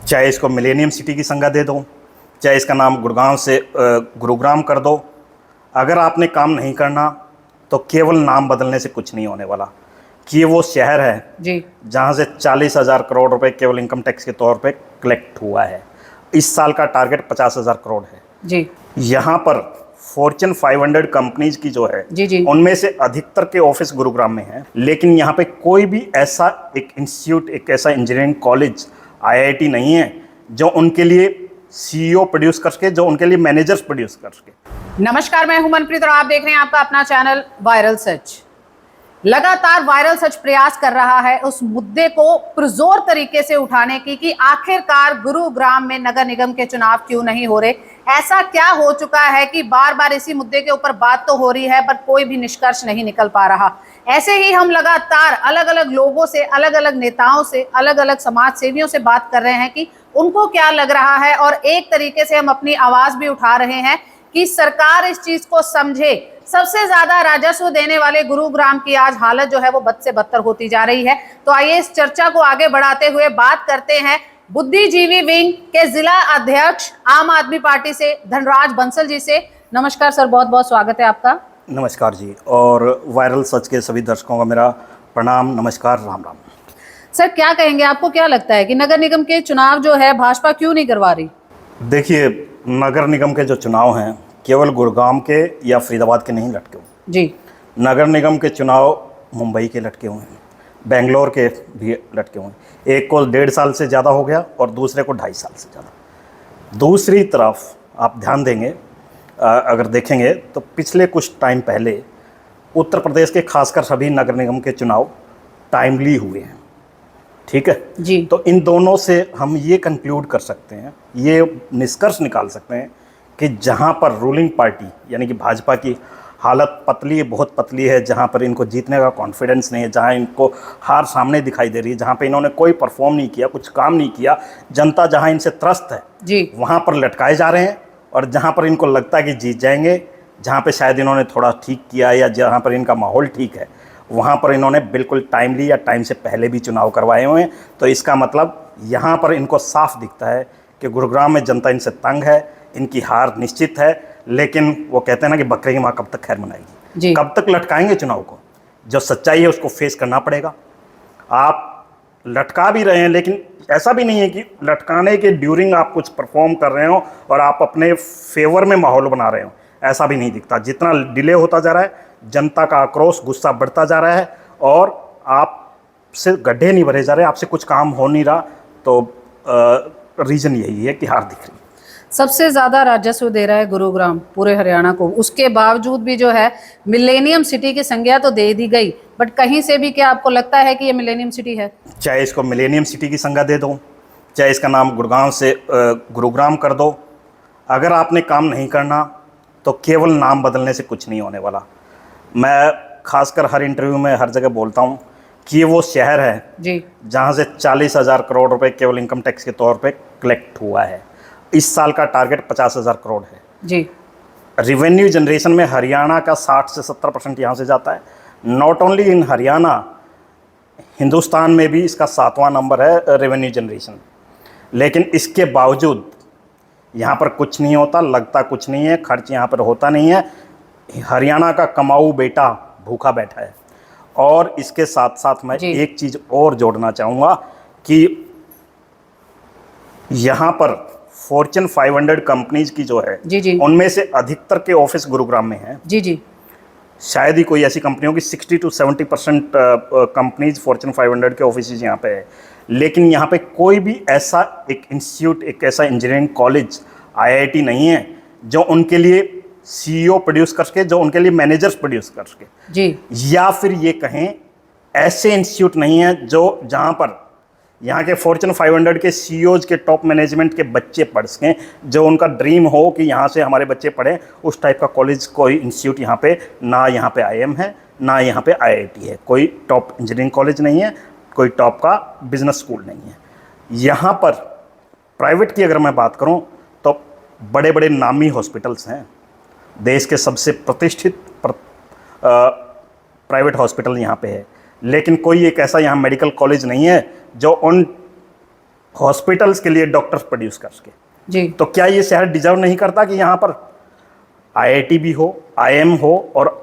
चाहे इसको millennium city की संज्ञा दे दो, चाहे इसका नाम गुड़गांव से गुरुग्राम कर दो। अगर आपने काम नहीं करना तो केवल नाम बदलने से कुछ नहीं होने वाला। कि ये वो शहर है जी जहाँ से 40,000 करोड़ रुपए केवल इनकम टैक्स के तौर पे कलेक्ट हुआ है। इस साल का टारगेट 50,000 करोड़ है जी यहाँ पर। फॉर्च्यून 500 कंपनीज की जो है जी जी उनमें से अधिकतर के ऑफिस गुरुग्राम में है, लेकिन यहाँ पे कोई भी ऐसा एक इंस्टीट्यूट, एक ऐसा इंजीनियरिंग कॉलेज, आईआईटी नहीं है जो उनके लिए सीईओ प्रोड्यूस कर सके, जो उनके लिए मैनेजर्स प्रोड्यूस कर सके। नमस्कार, मैं हूं मनप्रीत और आप देख रहे हैं आपका अपना चैनल वायरल सच। लगातार वायरल सच प्रयास कर रहा है उस मुद्दे को पुरजोर तरीके से उठाने की कि आखिरकार गुरुग्राम में नगर निगम के चुनाव क्यों नहीं हो रहे। ऐसा क्या हो चुका है कि बार बार इसी मुद्दे के ऊपर बात तो हो रही है पर कोई भी निष्कर्ष नहीं निकल पा रहा। ऐसे ही हम लगातार अलग अलग लोगों से, अलग अलग नेताओं से, अलग अलग समाज सेवियों से बात कर रहे हैं कि उनको क्या लग रहा है, और एक तरीके से हम अपनी आवाज भी उठा रहे हैं कि सरकार इस चीज को समझे। सबसे ज्यादा राजस्व देने वाले गुरुग्राम की आज हालत जो है वो बद से बदतर होती जा रही है। तो आइए इस चर्चा को आगे बढ़ाते हुए बात करते हैं बुद्धिजीवी विंग के जिला अध्यक्ष आम आदमी पार्टी से धनराज बंसल जी से। नमस्कार सर, बहुत बहुत स्वागत है आपका। नमस्कार जी, और वायरल सच के सभी दर्शकों का मेरा प्रणाम, नमस्कार, राम राम। सर क्या कहेंगे, आपको क्या लगता है कि नगर निगम के चुनाव जो है भाजपा क्यों नहीं करवा रही? देखिए, नगर निगम के जो चुनाव हैं केवल गुड़गांव के या फरीदाबाद के नहीं लटके हुए जी। नगर निगम के चुनाव मुंबई के लटके हुए हैं, बेंगलोर के भी लटके हुए हैं। एक को 1.5 साल से ज़्यादा हो गया और दूसरे को 2.5 साल से ज़्यादा। दूसरी तरफ आप ध्यान देंगे, अगर देखेंगे तो पिछले कुछ टाइम पहले उत्तर प्रदेश के खासकर सभी नगर निगम के चुनाव टाइमली हुए हैं। ठीक है जी। तो इन दोनों से हम ये कंक्लूड कर सकते हैं, ये निष्कर्ष निकाल सकते हैं कि जहाँ पर रूलिंग पार्टी यानी कि भाजपा की हालत पतली, बहुत पतली है, जहाँ पर इनको जीतने का कॉन्फिडेंस नहीं है, जहाँ इनको हार सामने दिखाई दे रही है, जहाँ पे इन्होंने कोई परफॉर्म नहीं किया, कुछ काम नहीं किया, जनता जहाँ इनसे त्रस्त है जी, वहाँ पर लटकाए जा रहे हैं। और जहाँ पर इनको लगता है कि जीत जाएंगे, जहाँ पे शायद इन्होंने थोड़ा ठीक किया या जहाँ पर इनका माहौल ठीक है, वहाँ पर इन्होंने बिल्कुल टाइमली या टाइम से पहले भी चुनाव करवाए हुए हैं। तो इसका मतलब यहाँ पर इनको साफ दिखता है कि गुरुग्राम में जनता इनसे तंग है, इनकी हार निश्चित है। लेकिन वो कहते हैं ना कि बकरे की माँ कब तक खैर मनाएगी, कब तक लटकाएंगे चुनाव को। जो सच्चाई है उसको फेस करना पड़ेगा। आप लटका भी रहे हैं, लेकिन ऐसा भी नहीं है कि लटकाने के ड्यूरिंग आप कुछ परफॉर्म कर रहे हो और आप अपने फेवर में माहौल बना रहे हो, ऐसा भी नहीं दिखता। जितना डिले होता जा रहा है, जनता का आक्रोश, गुस्सा बढ़ता जा रहा है और आपसे गड्ढे नहीं भरे जा रहे, आपसे कुछ काम हो नहीं रहा। तो रीज़न यही है कि हार दिख रही है। सबसे ज्यादा राजस्व दे रहा है गुरुग्राम पूरे हरियाणा को, उसके बावजूद भी जो है मिलेनियम सिटी की संज्ञा तो दे दी गई, बट कहीं से भी क्या आपको लगता है कि ये मिलेनियम सिटी है? चाहे इसको मिलेनियम सिटी की संज्ञा दे दो, चाहे इसका नाम गुड़गांव से गुरुग्राम कर दो। अगर आपने काम नहीं करना तो केवल नाम बदलने से कुछ नहीं होने वाला। मैं खासकर हर इंटरव्यू में हर जगह बोलता हूँ कि ये वो शहर है जी, जहाँ से 40,000 करोड़ रुपए केवल इनकम टैक्स के तौर पे कलेक्ट हुआ है। इस साल का टारगेट 50,000 करोड़ है जी। रिवेन्यू जनरेशन में हरियाणा का 60 से 70% यहाँ से जाता है। Not only in Haryana, Hindustan में भी इसका 7वां नंबर है रेवेन्यू जनरेशन। लेकिन इसके बावजूद यहाँ पर कुछ नहीं होता, लगता कुछ नहीं है, खर्च यहाँ पर होता नहीं है। हरियाणा का कमाऊ बेटा भूखा बैठा है। और इसके साथ साथ मैं एक चीज़ और जोड़ना चाहूँगा कि यहाँ पर फॉर्च्यून 500 कंपनीज की जो है जी जी, उनमें से अधिकतर के ऑफिस गुरुग्राम में हैं। जी जी। शायद ही कोई ऐसी कंपनी होगी, 60 to 70% कंपनीज फॉर्च्यून 500 के ऑफिस यहाँ पे है। लेकिन यहाँ पे कोई भी ऐसा एक इंस्टीट्यूट, एक ऐसा इंजीनियरिंग कॉलेज, आईआईटी नहीं है जो उनके लिए सीईओ प्रोड्यूस कर सके, जो उनके लिए मैनेजर्स प्रोड्यूस कर सके जी। या फिर ये कहें ऐसे इंस्टीट्यूट नहीं है जो जहाँ पर यहाँ के फॉर्च्यून 500 के सीईओज के टॉप मैनेजमेंट के बच्चे पढ़ सकें, जो उनका ड्रीम हो कि यहाँ से हमारे बच्चे पढ़ें। उस टाइप का कॉलेज, कोई इंस्टीट्यूट यहाँ पे ना, यहाँ पे आईएम है ना यहाँ पे आईआईटी है, कोई टॉप इंजीनियरिंग कॉलेज नहीं है, कोई टॉप का बिजनेस स्कूल नहीं है। यहाँ पर प्राइवेट की अगर मैं बात करूँ तो बड़े बड़े नामी हॉस्पिटल्स हैं, देश के सबसे प्रतिष्ठित प्राइवेट हॉस्पिटल यहाँ पे है। लेकिन कोई एक ऐसा यहाँ मेडिकल कॉलेज नहीं है जो उन हॉस्पिटल्स के लिए डॉक्टर्स प्रोड्यूस कर सके। जी तो क्या ये शहर डिजर्व नहीं करता कि यहाँ पर आईआईटी भी हो, आईएम हो और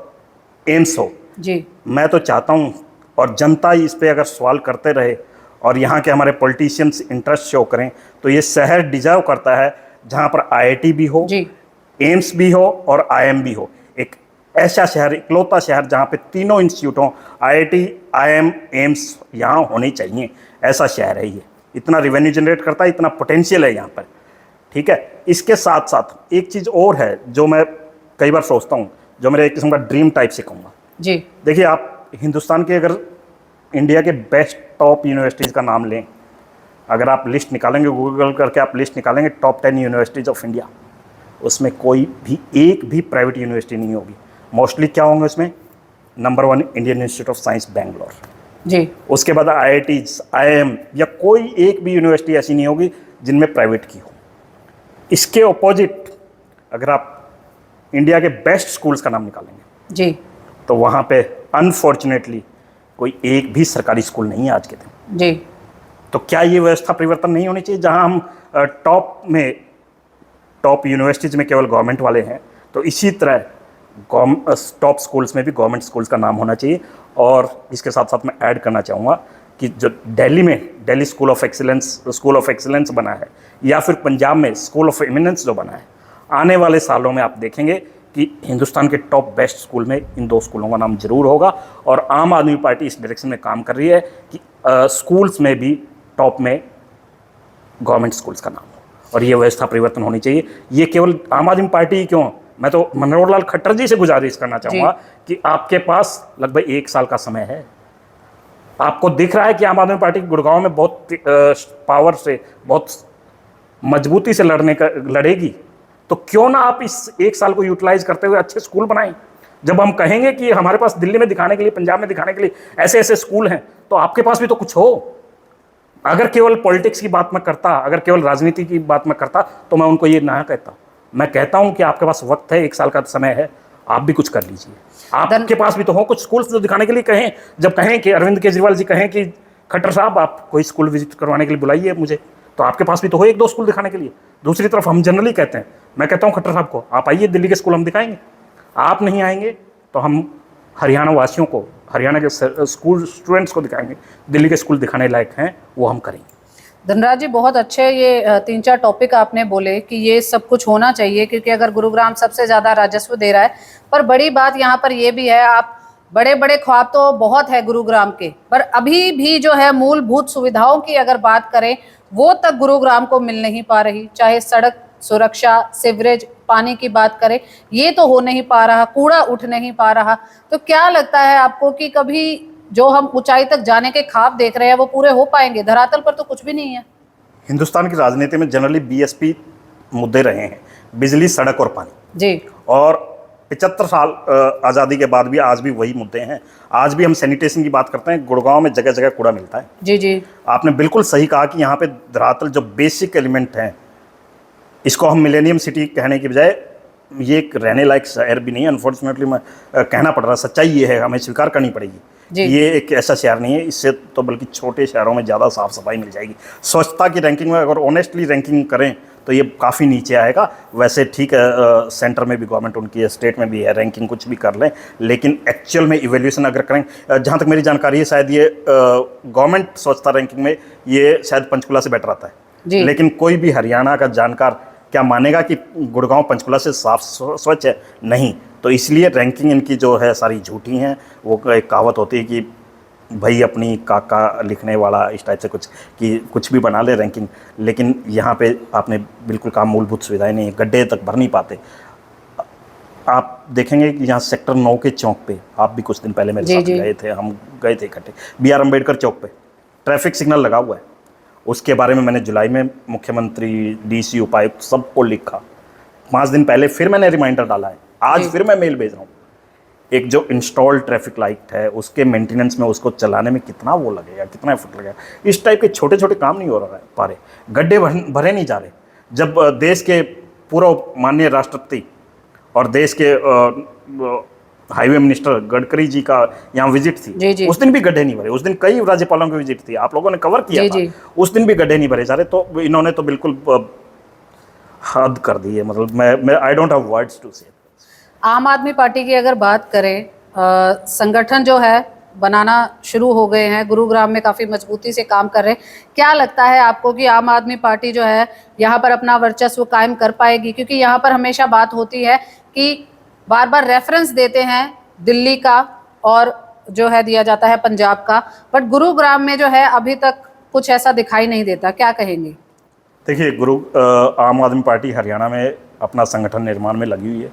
एम्स हो? जी मैं तो चाहता हूँ, और जनता इस पे अगर सवाल करते रहे और यहाँ के हमारे पॉलिटिशियंस इंटरेस्ट शो करें, तो ये शहर डिजर्व करता है जहाँ पर आईआईटी भी हो, जी एम्स भी हो और आईएम भी हो। एक ऐसा शहर, इकलौता शहर जहाँ पे तीनों इंस्टीट्यूट हों, आईआईटी, आईएम, एम्स यहाँ होने चाहिए। ऐसा शहर है ये, इतना रेवेन्यू जनरेट करता है, इतना पोटेंशियल है यहाँ पर। ठीक है, इसके साथ साथ एक चीज़ और है जो मैं कई बार सोचता हूँ, जो मेरे एक किस्म का ड्रीम टाइप से कहूँगा। जी देखिए, आप हिंदुस्तान के अगर इंडिया के बेस्ट टॉप यूनिवर्सिटीज़ का नाम लें, अगर आप लिस्ट निकालेंगे, गूगल करके आप लिस्ट निकालेंगे टॉप 10 यूनिवर्सिटीज़ ऑफ इंडिया, उसमें कोई भी एक भी प्राइवेट यूनिवर्सिटी नहीं होगी। मोस्टली क्या होंगे उसमें? Number 1 Indian Institute of Science Bangalore, जी उसके बाद आईआईटीज, आईएम, या कोई एक भी यूनिवर्सिटी ऐसी नहीं होगी जिनमें प्राइवेट की हो। इसके ऑपोजिट अगर आप इंडिया के बेस्ट स्कूल्स का नाम निकालेंगे, जी तो वहाँ पे अनफॉर्चुनेटली कोई एक भी सरकारी स्कूल नहीं है आज के दिन। जी तो क्या ये व्यवस्था परिवर्तन नहीं होनी चाहिए, जहाँ हम टॉप यूनिवर्सिटीज़ में केवल गवर्नमेंट वाले हैं, तो इसी तरह टॉप स्कूल्स में भी गवर्नमेंट स्कूल्स का नाम होना चाहिए। और इसके साथ साथ मैं ऐड करना चाहूँगा कि जो दिल्ली में दिल्ली स्कूल ऑफ एक्सीलेंस बना है, या फिर पंजाब में स्कूल ऑफ एमिनेंस जो बना है, आने वाले सालों में आप देखेंगे कि हिंदुस्तान के टॉप बेस्ट स्कूल में इन 2 स्कूलों का नाम जरूर होगा। और आम आदमी पार्टी इस डायरेक्शन में काम कर रही है कि स्कूल्स में भी टॉप में गवर्नमेंट स्कूल्स का नाम हो, और ये व्यवस्था परिवर्तन होनी चाहिए। ये केवल आम आदमी पार्टी ही क्यों, मैं तो मनोहर लाल खट्टर जी से गुजारिश करना चाहूँगा कि आपके पास लगभग 1 साल का समय है। आपको दिख रहा है कि आम आदमी पार्टी गुड़गांव में बहुत पावर से, बहुत मजबूती से लड़ेगी, तो क्यों ना आप इस 1 साल को यूटिलाइज करते हुए अच्छे स्कूल बनाएं। जब हम कहेंगे कि हमारे पास दिल्ली में दिखाने के लिए, पंजाब में दिखाने के लिए ऐसे ऐसे स्कूल हैं, तो आपके पास भी तो कुछ हो। अगर केवल पॉलिटिक्स की बात मैं करता, अगर केवल राजनीति की बात मैं करता, तो मैं उनको ये ना कहता। मैं कहता हूं कि आपके पास वक्त है, 1 साल का समय है, आप भी कुछ कर लीजिए। आपके पास भी तो हो कुछ स्कूल्स जो दिखाने के लिए। कहें, जब कहें कि अरविंद केजरीवाल जी कहें कि खट्टर साहब आप कोई स्कूल विजिट करवाने के लिए बुलाइए मुझे, तो आपके पास भी तो हो 1-2 स्कूल दिखाने के लिए। दूसरी तरफ हम जनरली कहते हैं, मैं कहता हूँ खट्टर साहब को, आप आइए दिल्ली के स्कूल हम दिखाएंगे। आप नहीं आएंगे तो हम हरियाणा वासियों को, हरियाणा के स्कूल स्टूडेंट्स को दिखाएंगे, दिल्ली के स्कूल दिखाने लायक हैं, वो हम करेंगे। धनराज जी, बहुत अच्छे ये 3-4 टॉपिक आपने बोले कि ये सब कुछ होना चाहिए, क्योंकि अगर गुरुग्राम सबसे ज़्यादा राजस्व दे रहा है, पर बड़ी बात यहाँ पर ये भी है, आप बड़े बड़े ख्वाब तो बहुत है गुरुग्राम के, पर अभी भी जो है मूलभूत सुविधाओं की अगर बात करें, वो तक गुरुग्राम को मिल नहीं पा रही। चाहे सड़क सुरक्षा, सीवरेज, पानी की बात करें, ये तो हो नहीं पा रहा, कूड़ा उठ नहीं पा रहा। तो क्या लगता है आपको कि कभी जो हम ऊंचाई तक जाने के ख्वाब देख रहे हैं वो पूरे हो पाएंगे? धरातल पर तो कुछ भी नहीं है। हिंदुस्तान की राजनीति में जनरली बीएसपी मुद्दे रहे हैं, बिजली, सड़क और पानी जी। और 75 साल आज़ादी के बाद भी आज भी वही मुद्दे हैं। आज भी हम सैनिटेशन की बात करते हैं, गुड़गांव में जगह जगह कूड़ा मिलता है। जी जी, आपने बिल्कुल सही कहा कि यहाँ पे धरातल जो बेसिक एलिमेंट हैं, इसको हम मिलेनियम सिटी कहने की बजाय ये एक रहने लायक शहर भी नहीं है। अनफॉर्चुनेटली मैं कहना पड़ रहा, सच्चाई ये है, हमें स्वीकार करनी पड़ेगी। ये एक ऐसा शहर नहीं है, इससे तो बल्कि छोटे शहरों में ज़्यादा साफ सफाई मिल जाएगी। स्वच्छता की रैंकिंग में अगर ऑनेस्टली रैंकिंग करें तो ये काफ़ी नीचे आएगा। वैसे ठीक है, सेंटर में भी गवर्नमेंट उनकी है, स्टेट में भी है, रैंकिंग कुछ भी कर लें, लेकिन एक्चुअल में इवेल्यूशन अगर करें, जहाँ तक मेरी जानकारी है, शायद ये गवर्नमेंट स्वच्छता रैंकिंग में ये शायद पंचकुला से बेटर आता है। लेकिन कोई भी हरियाणा का जानकार क्या मानेगा कि गुड़गांव पंचकुला से साफ स्वच्छ है? नहीं। तो इसलिए रैंकिंग इनकी जो है सारी झूठी हैं। वो एक कहावत होती है कि भाई अपनी काका लिखने वाला, इस टाइप से कुछ, कि कुछ भी बना ले रैंकिंग, लेकिन यहाँ पे आपने बिल्कुल काम, मूलभूत सुविधाएं नहीं, गड्ढे तक भर नहीं पाते। आप देखेंगे कि यहाँ सेक्टर 9 के चौक पे, आप भी कुछ दिन पहले मेरे साथ गए थे, हम गए थे इकट्ठे, BR अम्बेडकर चौक पे ट्रैफिक सिग्नल लगा हुआ है। उसके बारे में मैंने जुलाई में मुख्यमंत्री, DC, उपायुक्त सबको लिखा। 5 दिन पहले फिर मैंने रिमाइंडर डाला है, आज फिर मैं मेल भेज रहा हूँ। एक जो इंस्टॉल ट्रैफिक लाइट है उसके मेंटेनेंस में, उसको चलाने में कितना वो लगेगा, कितना एफर्ट लगेगा। इस टाइप के छोटे छोटे काम नहीं हो पा रहे, गड्ढे भरे नहीं जा रहे। जब देश के पूर्व माननीय राष्ट्रपति और देश के हाईवे मिनिस्टर गडकरी जी का यहाँ विजिट थी, जी, जी। उस दिन भी गड्ढे नहीं भरे। उस दिन कई राज्यपालों की विजिट थी, आप लोगों ने कवर किया जी, था। जी। उस दिन भी गड्ढे नहीं भरे जा रहे। तो इन्होंने तो बिल्कुल हद कर दी है। मतलब मैं I don't have words to say. आम आदमी पार्टी की अगर बात करें, संगठन जो है बनाना शुरू हो गए हैं, गुरुग्राम में काफ़ी मजबूती से काम कर रहे हैं। क्या लगता है आपको कि आम आदमी पार्टी जो है यहाँ पर अपना वर्चस्व कायम कर पाएगी? क्योंकि यहाँ पर हमेशा बात होती है कि बार बार रेफरेंस देते हैं दिल्ली का और जो है दिया जाता है पंजाब का, बट गुरुग्राम में जो है अभी तक कुछ ऐसा दिखाई नहीं देता। क्या कहेंगे? देखिए, आम आदमी पार्टी हरियाणा में अपना संगठन निर्माण में लगी हुई है।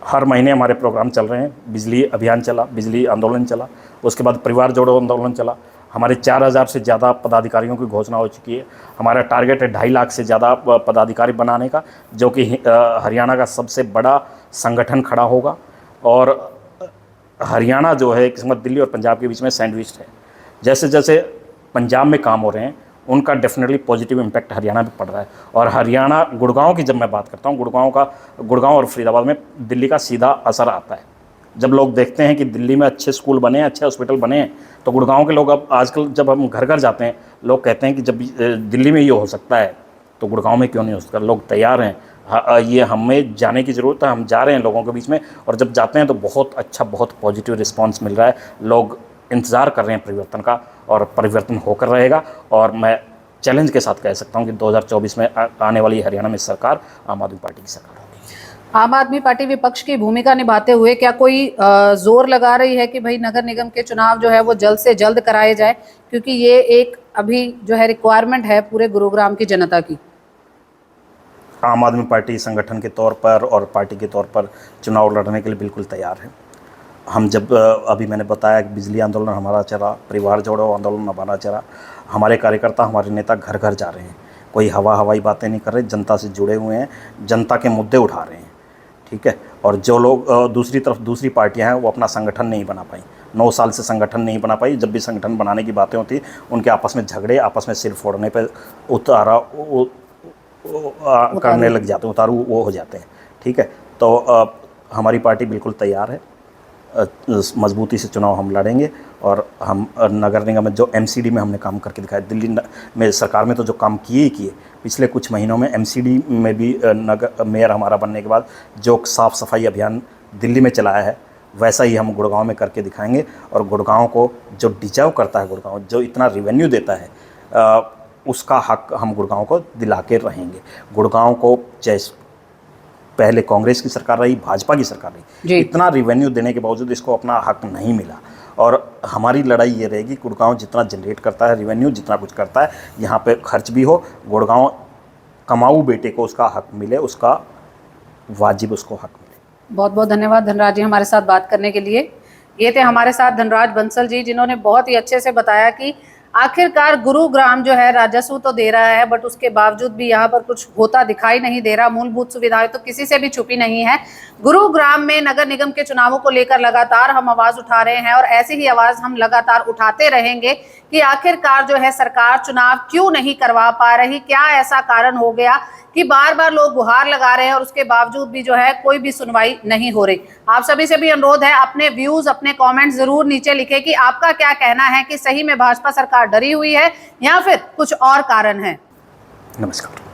हर महीने हमारे प्रोग्राम चल रहे हैं। बिजली अभियान चला, बिजली आंदोलन चला, उसके बाद परिवार जोड़ो आंदोलन चला। हमारे 4000 से ज़्यादा पदाधिकारियों की घोषणा हो चुकी है। हमारा टारगेट है 2.5 लाख से ज़्यादा पदाधिकारी बनाने का, जो कि हरियाणा का सबसे बड़ा संगठन खड़ा होगा। और हरियाणा जो है किस्मत दिल्ली और पंजाब के बीच में सैंडविच है। जैसे जैसे पंजाब में काम हो रहे हैं, उनका डेफिनेटली पॉजिटिव इम्पैक्ट हरियाणा पे पड़ रहा है। और हरियाणा, गुड़गांव की जब मैं बात करता हूँ, गुड़गांव और फरीदाबाद में दिल्ली का सीधा असर आता है। जब लोग देखते हैं कि दिल्ली में अच्छे स्कूल बने हैं, अच्छे हॉस्पिटल बने हैं, तो गुड़गांव के लोग अब आजकल जब हम घर घर जाते हैं, लोग कहते हैं कि जब दिल्ली में ये हो सकता है तो गुड़गांव में क्यों नहीं हो सकता। लोग तैयार हैं। ये हमें जाने की ज़रूरत है, हम जा रहे हैं लोगों के बीच में। और जब जाते हैं तो बहुत अच्छा, बहुत पॉजिटिव रिस्पॉन्स मिल रहा है। लोग इंतज़ार कर रहे हैं परिवर्तन का, और परिवर्तन होकर रहेगा। और मैं चैलेंज के साथ कह सकता हूं कि 2024 में आने वाली हरियाणा में सरकार आम आदमी पार्टी की सरकार होगी। आम आदमी पार्टी विपक्ष की भूमिका निभाते हुए क्या कोई जोर लगा रही है कि भाई नगर निगम के चुनाव जो है वो जल्द से जल्द कराए जाए, क्योंकि ये एक अभी जो है रिक्वायरमेंट है पूरे गुरुग्राम की जनता की? आम आदमी पार्टी संगठन के तौर पर और पार्टी के तौर पर चुनाव लड़ने के लिए बिल्कुल तैयार है। हम जब अभी मैंने बताया कि बिजली आंदोलन हमारा चला, परिवार जोड़ो आंदोलन हमारा चला। हमारे कार्यकर्ता, हमारे नेता घर घर जा रहे हैं। कोई हवाई बातें नहीं कर रहे, जनता से जुड़े हुए हैं, जनता के मुद्दे उठा रहे हैं। ठीक है। और जो लोग दूसरी तरफ दूसरी पार्टियां हैं, वो अपना संगठन नहीं बना पाई, 9 साल से संगठन नहीं बना पाई। जब भी संगठन बनाने की बातें होती, उनके आपस में झगड़े, आपस में सिर फोड़ने पर करने लग जाते हैं, उतारू वो हो जाते हैं। ठीक है। तो हमारी पार्टी बिल्कुल तैयार है। मजबूती से चुनाव हम लड़ेंगे। और हम नगर निगम में जो एमसीडी में हमने काम करके दिखाया, दिल्ली में सरकार में तो जो काम किए पिछले कुछ महीनों में, एमसीडी में भी नगर मेयर हमारा बनने के बाद जो साफ़ सफाई अभियान दिल्ली में चलाया है, वैसा ही हम गुड़गांव में करके दिखाएंगे। और गुड़गांव को जो डिजर्व करता है, गुड़गांव जो इतना रेवेन्यू देता है, उसका हक हम गुड़गांव को दिला के रहेंगे। गुड़गांव को जैसे पहले कांग्रेस की सरकार रही, भाजपा की सरकार रही, इतना रेवेन्यू देने के बावजूद इसको अपना हक नहीं मिला। और हमारी लड़ाई ये रहेगी, गुड़गांव जितना जनरेट करता है रेवेन्यू, जितना कुछ करता है, यहाँ पे खर्च भी हो, गुड़गांव कमाऊ बेटे को उसका हक मिले, उसका वाजिब उसको हक मिले। बहुत बहुत धन्यवाद धनराज जी हमारे साथ बात करने के लिए। ये थे हमारे साथ धनराज बंसल जी, जिन्होंने बहुत ही अच्छे से बताया कि आखिरकार गुरुग्राम जो है राजस्व तो दे रहा है, बट उसके बावजूद भी यहाँ पर कुछ होता दिखाई नहीं दे रहा। मूलभूत सुविधाएं तो किसी से भी छुपी नहीं है। गुरुग्राम में नगर निगम के चुनावों को लेकर लगातार हम आवाज उठा रहे हैं, और ऐसी ही आवाज हम लगातार उठाते रहेंगे कि आखिरकार जो है सरकार चुनाव क्यों नहीं करवा पा रही, क्या ऐसा कारण हो गया कि बार बार लोग गुहार लगा रहे हैं और उसके बावजूद भी जो है कोई भी सुनवाई नहीं हो रही। आप सभी से भी अनुरोध है, अपने व्यूज, अपने कमेंट्स जरूर नीचे लिखें कि आपका क्या कहना है कि सही में भाजपा सरकार डरी हुई है या फिर कुछ और कारण है। नमस्कार।